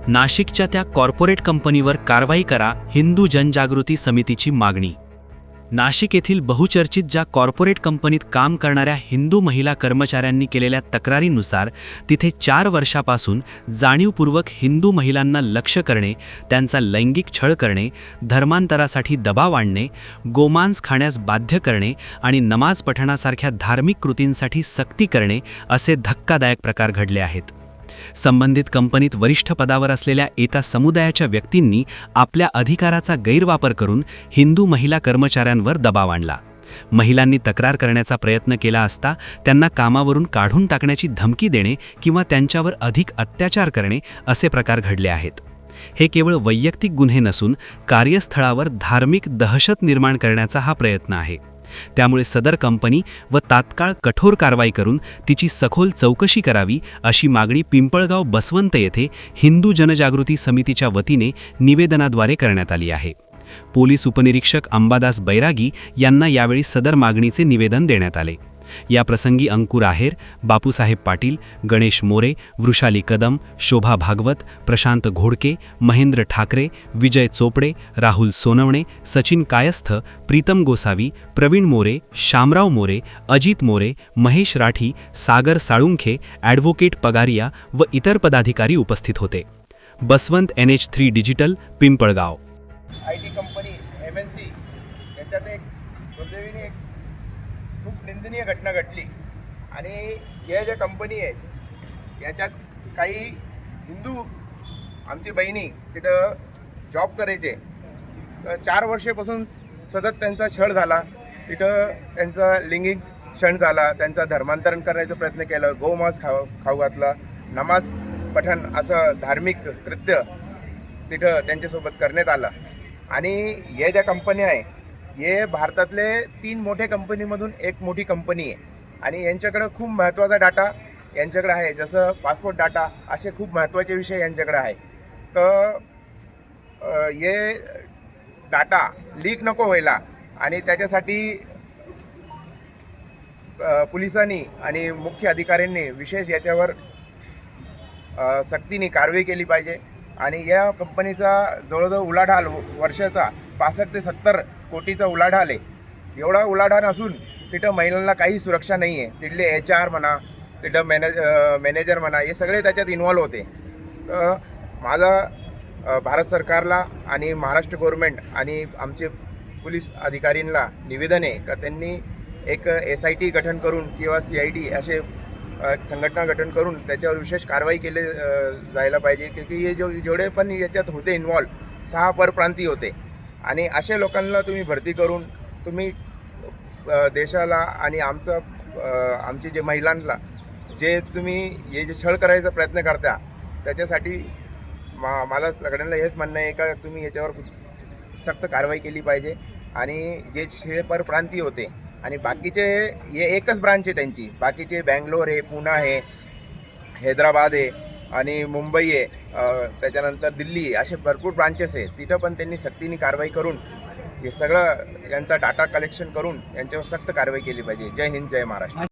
नाशिकच्या त्या कॉर्पोरेट कंपनीवर कारवाई करा, हिंदू जनजागृती समितीची मागणी। नाशिक येथील बहुचर्चित ज्या कॉर्पोरेट कंपनीत काम करणाऱ्या हिंदू महिला कर्मचाऱ्यांनी केलेल्या तक्रारीनुसार तिथे 4 वर्षापासून जाणीवपूर्वक हिंदू महिलांना लक्ष्य करणे, त्यांचा लैंगिक छळ करणे, धर्मांतरासाठी दबाव आणणे, गोमांस खाण्यास बाध्य करणे आणि नमाज पठणासारख्या धार्मिक कृतींसाठी सक्ती करणे असे धक्कादायक प्रकार घडले आहेत। संबंधित कंपनीत वरिष्ठ पदावर असलेल्या एका समुदायाच्या व्यक्तींनी आपल्या अधिकाराचा गैरवापर करून हिंदू महिला कर्मचाऱ्यांवर दबाव आणला। महिलांनी तक्रार करण्याचा प्रयत्न केला असता त्यांना कामावरून काढून टाकण्याची धमकी देणे किंवा त्यांच्यावर अधिक अत्याचार करणे असे प्रकार घडले आहेत। हे केवळ वैयक्तिक गुन्हे नसून कार्यस्थळावर धार्मिक दहशत निर्माण करण्याचा हा प्रयत्न आहे। त्यामुळे सदर कंपनी व तात्काळ कठोर कारवाई करून तिची सखोल चौकशी करावी अशी मागणी पिंपळगाव बसवंत येथे हिंदू जनजागृती समितीच्या वतीने निवेदनाद्वारे करण्यात आली आहे। पोलीस उपनिरीक्षक अंबादास बैरागी यांना यावेळी सदर मागणीचे निवेदन देण्यात आले। या प्रसंगी अंकुर आहेर, बापूसाहेब पाटील, गणेश मोरे, वृषाली कदम, शोभा भागवत, प्रशांत घोडके, महेंद्र ठाकरे, विजय चोपडे, राहुल सोनवणे, सचिन कायस्थ, प्रीतम गोसावी, प्रवीण मोरे, शामराव मोरे, अजित मोरे, महेश राठी, सागर साळुंखे, ॲडव्होकेट पगारिया व इतर पदाधिकारी उपस्थित होते। Baswant NH3 digital, Pimpalgaon. IT company MNC याच्यात एक दुर्दैवीने एक खूप निंदनीय घटना घडली आणि या ज्या कंपनी आहेत याच्यात काही हिंदू आमची बहिणी तिथं जॉब करायचे, तर 4 वर्षापासून सतत त्यांचा छळ झाला, तिथं त्यांचा लैंगिक क्षण झाला, त्यांचा धर्मांतरण करण्याचा प्रयत्न केला, गोमांस खाऊ घातला, नमाज पठण असं धार्मिक कृत्य तिथं त्यांच्यासोबत करण्यात आलं। आणि हे ज्या कंपन्या आहे हे भारतातले 3 मोठे कंपनीमधून एक मोठी कंपनी आहे आणि यांच्याकडे खूप महत्त्वाचा डाटा यांच्याकडे आहे, जसं पासपोर्ट डाटा असे खूप महत्त्वाचे विषय यांच्याकडे आहे। तर हे डाटा लीक नको व्हायला आणि त्याच्यासाठी पोलिसांनी आणि मुख्य अधिकाऱ्यांनी विशेष याच्यावर सक्तीने कारवाई केली पाहिजे। आणि या कंपनीचा जवळजवळ उलाढाल वर्षाचा 65 ते 70 कोटीचा उलाढाल आहे। एवढा उलाढाल असून तिथं महिलांना काही सुरक्षा नाही आहे। तिथले HR म्हणा, तिथं मॅनेजर म्हणा, हे सगळे त्याच्यात इन्व्हॉल्व होते। तर माझा भारत सरकारला आणि महाराष्ट्र गव्हर्नमेंट आणि आमचे पोलीस अधिकाऱ्यांना निवेदन आहे का त्यांनी एक SIT गठन करून किंवा CID असे संघटना गठन करून त्याच्यावर विशेष कारवाई केली जायला पाहिजे, क्योंकि हे जेवढे पण याच्यात होते इन्व्हॉल्व 6 परप्रांतीय होते आणि अशा लोकांना तुम्ही भरती करून तुम्ही देशाला आणि आमचे जे महिलांना जे तुम्ही हे जे छळ करायचा प्रयत्न करता त्याच्यासाठी मला सगळ्यांना हेच म्हणणं आहे का तुम्ही याच्यावर सक्त कारवाई केली पाहिजे। आणि जे 6 परप्रांतीय होते आणि बाकीचे हे एकच ब्रांच आहे त्यांची, बाकीचे बँगलोर आहे, पुणे आहे, हैदराबाद आहे आणि मुंबई आहे, त्याच्यानंतर दिल्ली आहे, असे भरपूर ब्रांचेस आहेत। तिथं पण त्यांनी सक्तीने कारवाई करून हे सगळं यांचा डाटा कलेक्शन करून यांच्यावर सक्त कारवाई केली पाहिजे। जय हिंद, जय महाराष्ट्र।